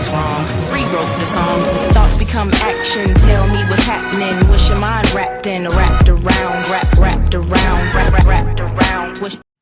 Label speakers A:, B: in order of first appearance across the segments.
A: was wrong. Rewrote the song. Thoughts become action. Tell me what's happening. Wish your mind wrapped around, wrapped around.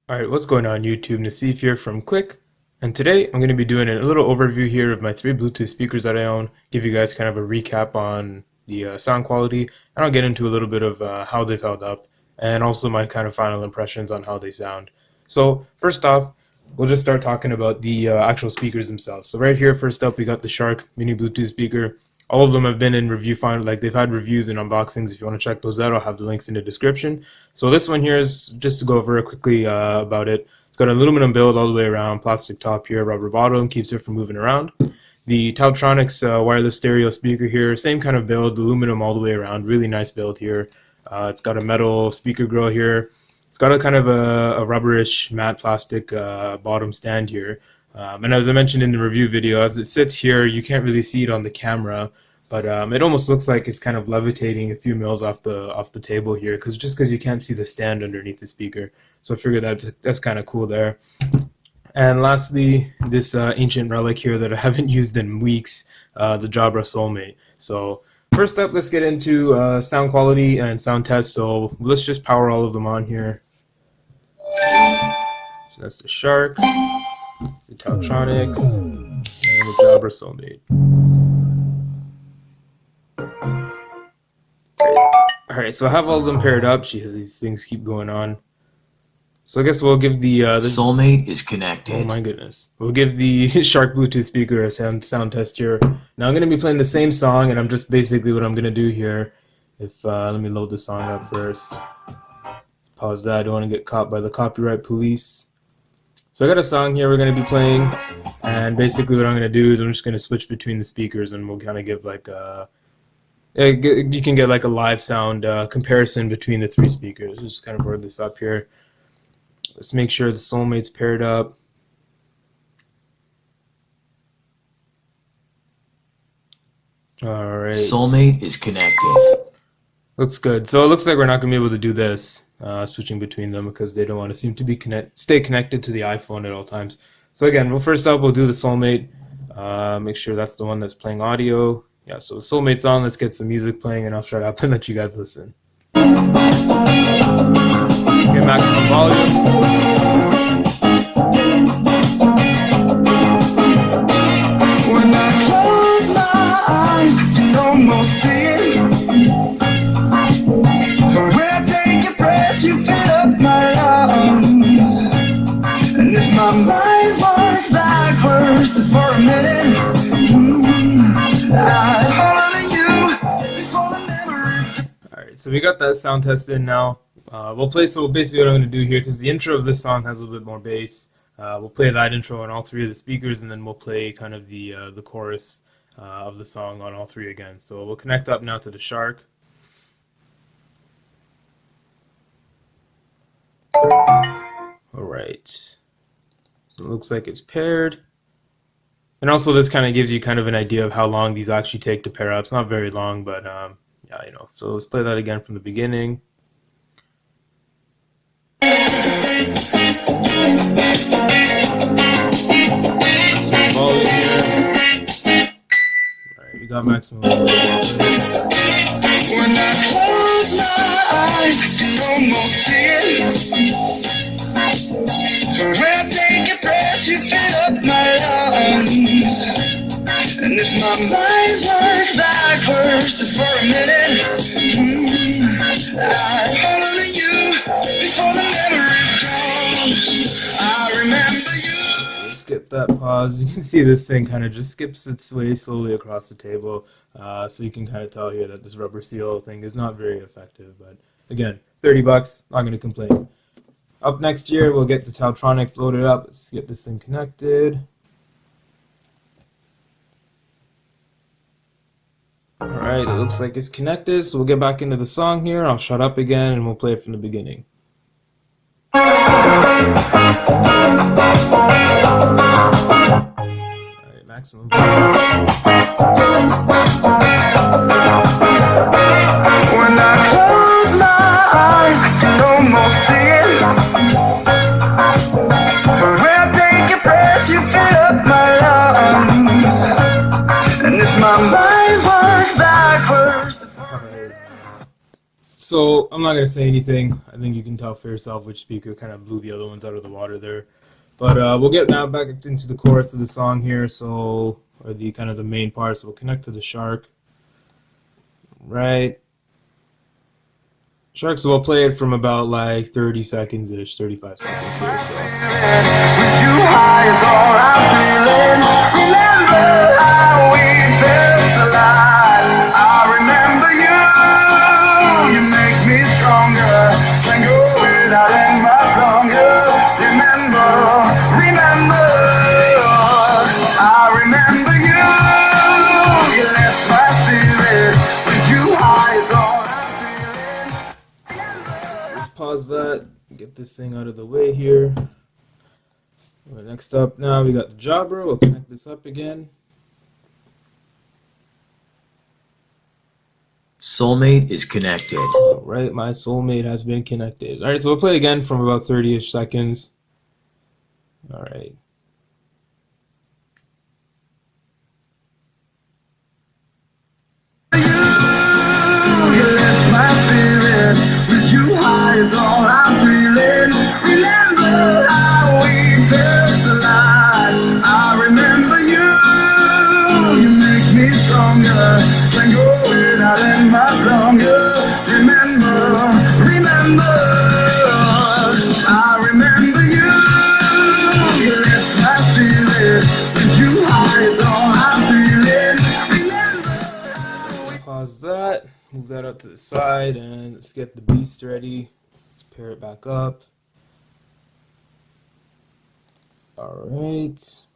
B: Alright, what's going on YouTube? Nassif here from Click, and today I'm going to be doing a little overview here of my 3 Bluetooth speakers that I own, give you guys kind of a recap on the sound quality, and I'll get into a little bit of how they've held up, and also my kind of final impressions on how they sound. So first off, we'll just start talking about the actual speakers themselves. So right here, first up, we got the Shark Mini Bluetooth speaker. All of them have been in review like they've had reviews and unboxings. If you want to check those out, I'll have the links in the description. So this one here is just to go over quickly about it. It's got an aluminum build all the way around, plastic top here, rubber bottom, keeps it from moving around. The Tautronix wireless stereo speaker here, same kind of build, aluminum all the way around, really nice build here. It's got a metal speaker grill here. It's got a kind of a rubberish matte plastic bottom stand here. And as I mentioned in the review video, as it sits here, you can't really see it on the camera, but it almost looks like it's kind of levitating a few mils off the table here, because you can't see the stand underneath the speaker. So I figured that's kind of cool there. And lastly, this ancient relic here that I haven't used in weeks, the Jabra Soulmate. So first up, let's get into sound quality and sound test. So let's just power all of them on here. So that's the Shark, the Tautronix, and the Jabra Soulmate. Alright, so I have all of them paired up. Jeez, these things keep going on. So I guess we'll give the
C: Soulmate is connected.
B: Oh my goodness. We'll give the Shark Bluetooth speaker a sound test here. Now I'm going to be playing the same song, and I'm just basically what I'm going to do here. Let me load the song up first. Pause that. I don't want to get caught by the copyright police. So I got a song here we're going to be playing, and basically what I'm going to do is I'm just going to switch between the speakers, and we'll kind of give like a... You can get like a live sound comparison between the 3 speakers. Just kind of board this up here. Let's make sure the Soulmate's paired up. Alright.
C: Soulmate is connected.
B: Looks good. So it looks like we're not going to be able to do this, switching between them, because they don't want to seem to be stay connected to the iPhone at all times. So again, well, first up we'll do the Soulmate. Make sure that's the one that's playing audio. Yeah, so the Soulmate's on. Let's get some music playing, and I'll shut up and let you guys listen. Get maximum volume.
D: When I close my eyes, I can almost see it. When I take a breath, you fill up my lungs. And if my mind works backwards just for a minute, I'd hold you before the memories.
B: Alright, so we got that sound test in now. We'll play, so basically what I'm going to do here, because the intro of this song has a little bit more bass, we'll play that intro on all 3 of the speakers, and then we'll play kind of the chorus of the song on all 3 again. So we'll connect up now to the Shark. Alright, so it looks like it's paired. And also this kind of gives you kind of an idea of how long these actually take to pair up. It's not very long, but yeah, you know. So let's play that again from the beginning. Maximum volume here. Alright, we got maximum volume.
D: When I close my eyes, I can almost see it. When I take a breath, you fill up my lungs. And if my mind works backwards just for a minute, I'd hold you before the memories gone. I remember you.
B: Skip that pause. You can see this thing kind of just skips its way slowly across the table, so you can kind of tell here that this rubber seal thing is not very effective. But again, $30, not going to complain. Up next here, we'll get the Tautronix loaded up. Let's get this thing connected. Alright, it looks like it's connected, so we'll get back into the song here. I'll shut up again, and we'll play it from the beginning. Alright, maximum volume.
D: When I close my eyes, I can almost see it. When I take a breath, you fill up my lungs.
B: So I'm not gonna say anything. I think you can tell for yourself which speaker kind of blew the other ones out of the water there. But we'll get now back into the chorus of the song here. So, or the kind of the main part. So we'll connect to the Shark. Right. Shark. So we'll play it from about like 30 seconds ish, 35 seconds here. So.
D: With you high is all I'm feeling. Remember how we felt alive. I remember you. You make me stronger. Can't go without it much longer. Remember. I remember you. You left my spirit. With you high is all I'm feeling.
B: Let's pause that. Get this thing out of the way here. Right, next up now we got the Jabra. We'll connect this up again.
C: Soulmate is connected.
B: Alright, my soulmate has been connected. Alright, so we'll play again from about 30-ish seconds. Alright.
D: You left my spirit. With you high is all I'm feeling. Remember how we felt alive. I remember you. You make me stronger. Can't go without it much longer. Remember. I remember you. You left my spirit. With you high is all I'm feeling. Remember.
B: Pause that. Move that up to the side and let's get the beast ready. Let's pair it back up. Alright. Let's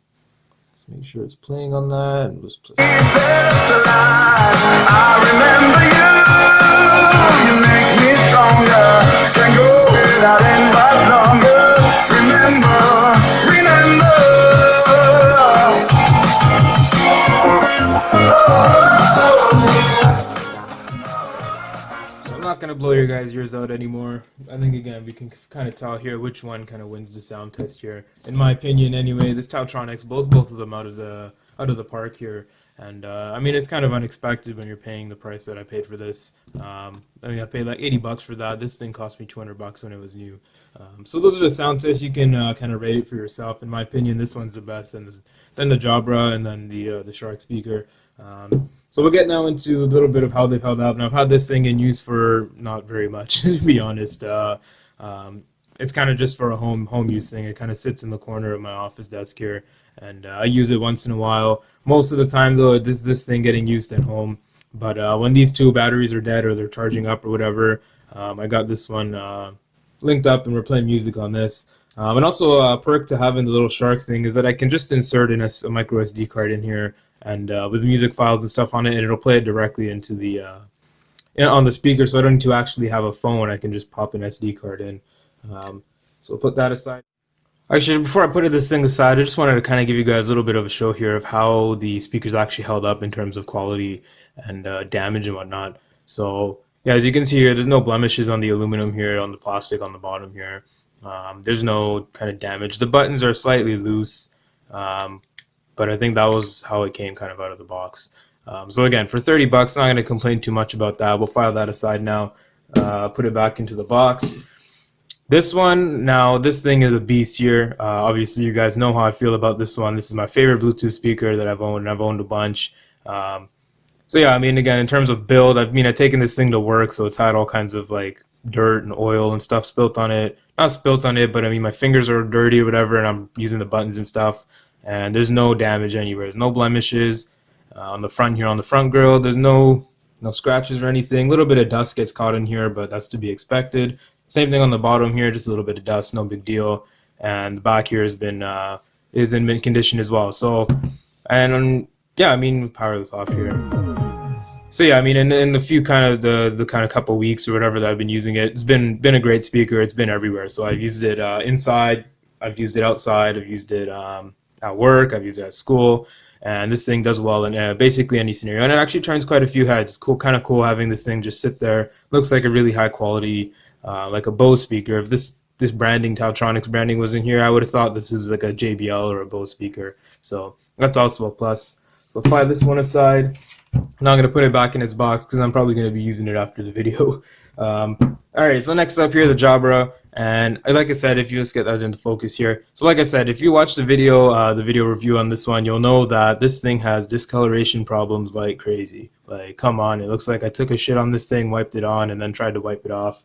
B: make sure it's playing on that. And let's play.
D: I remember you. You make me stronger. Can't go without it much longer.
B: So I'm not gonna blow your guys' ears out anymore. I think again we can kind of tell here which one kind of wins the sound test here. In my opinion, anyway, this Taotronics blows both of them out of the park here. And I mean, it's kind of unexpected when you're paying the price that I paid for this. I mean, I paid like $80 for that. This thing cost me $200 when it was new. So those are the sound tests. You can kind of rate it for yourself. In my opinion, this one's the best, and then the Jabra, and then the Shark speaker. So we'll get now into a little bit of how they've held up. Now, I've had this thing in use for not very much, to be honest. It's kind of just for a home use thing. It kind of sits in the corner of my office desk here, and I use it once in a while. Most of the time, though, this thing getting used at home. But when these two batteries are dead or they're charging up or whatever, I got this one linked up, and we're playing music on this. And also a perk to having the little Shark thing is that I can just insert in a micro SD card in here, and with music files and stuff on it, and it'll play it directly into the on the speaker. So I don't need to actually have a phone. I can just pop an SD card in. So we'll put that aside. Actually, before I put this thing aside, I just wanted to kind of give you guys a little bit of a show here of how the speakers actually held up in terms of quality and damage and whatnot. So yeah, as you can see here, there's no blemishes on the aluminum here, on the plastic on the bottom here. There's no kind of damage. The buttons are slightly loose, but I think that was how it came kind of out of the box. So again, for $30, not going to complain too much about that. We'll file that aside now, put it back into the box. This one, now this thing is a beast here. Obviously you guys know how I feel about this one. This is my favorite Bluetooth speaker that I've owned, and I've owned a bunch. So yeah, I mean, again, in terms of build, I've taken this thing to work, so it's had all kinds of like dirt and oil and stuff spilt on it. Not spilt on it, but I mean, my fingers are dirty or whatever, and I'm using the buttons and stuff, and there's no damage anywhere. There's no blemishes on the front here, on the front grill. There's no scratches or anything. A little bit of dust gets caught in here, but that's to be expected. Same thing on the bottom here, just a little bit of dust, no big deal. And the back here has been is in mint condition as well. So, and yeah, I mean, power this off here. So yeah, I mean, in the few kind of the kind of couple weeks or whatever that I've been using it, it's been a great speaker. It's been everywhere. So I've used it inside, I've used it outside, I've used it at work, I've used it at school, and this thing does well in basically any scenario. And it actually turns quite a few heads. It's cool, kind of cool having this thing just sit there. Looks like a really high quality, like a Bose speaker. If this branding, Taotronics branding, was in here, I would have thought this is like a JBL or a Bose speaker. So that's also a plus. We'll file this one aside. I'm not going to put it back in its box because I'm probably going to be using it after the video. Alright, so next up here, the Jabra. And like I said, if you just get that into focus here. So like I said, if you watch the video review on this one, you'll know that this thing has discoloration problems like crazy. Like, come on, it looks like I took a shit on this thing, wiped it on, and then tried to wipe it off.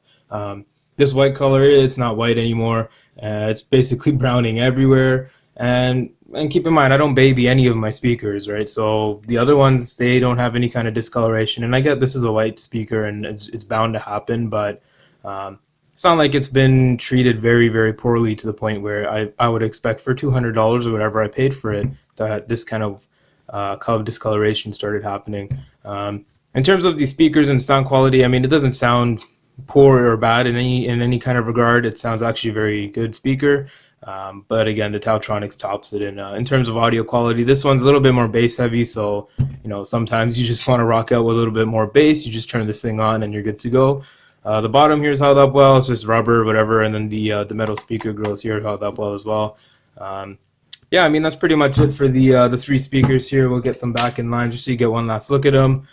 B: This white color, it's not white anymore. It's basically browning everywhere. And keep in mind, I don't baby any of my speakers, right? So the other ones, they don't have any kind of discoloration. And I get this is a white speaker and it's bound to happen, but it's not like it's been treated very, very poorly to the point where I would expect for $200 or whatever I paid for it that this kind of discoloration started happening. In terms of the speakers and sound quality, I mean, it doesn't sound poor or bad in any kind of regard. It sounds actually a very good speaker. But again, the Taotronics tops it in terms of audio quality. This one's a little bit more bass heavy, so sometimes you just want to rock out with a little bit more bass. You just turn this thing on and you're good to go. The bottom here is held up well. It's just rubber, whatever, and then the metal speaker grills here are held up well as well. Yeah, I mean, that's pretty much it for the three speakers here. We'll get them back in line just so you get one last look at them.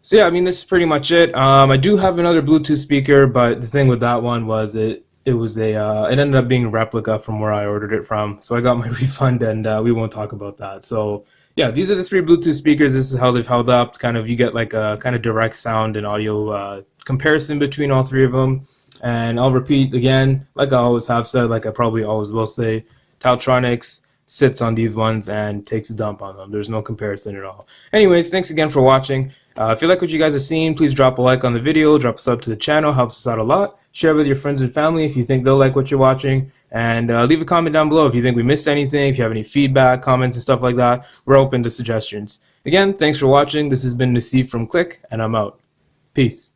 B: So yeah, I mean, this is pretty much it. I do have another Bluetooth speaker, but the thing with that one was it ended up being a replica from where I ordered it from. So I got my refund, and we won't talk about that. So yeah, these are the three Bluetooth speakers. This is how they've held up. Kind of, you get like a kind of direct sound and audio comparison between all three of them. And I'll repeat again, like I always have said, like I probably always will say, Taotronics sits on these ones and takes a dump on them. There's no comparison at all. Anyways, thanks again for watching. If you like what you guys are seeing, please drop a like on the video, drop a sub to the channel, helps us out a lot. Share with your friends and family if you think they'll like what you're watching. And leave a comment down below if you think we missed anything, if you have any feedback, comments, and stuff like that. We're open to suggestions. Again, thanks for watching. This has been Nassif from Click, and I'm out. Peace.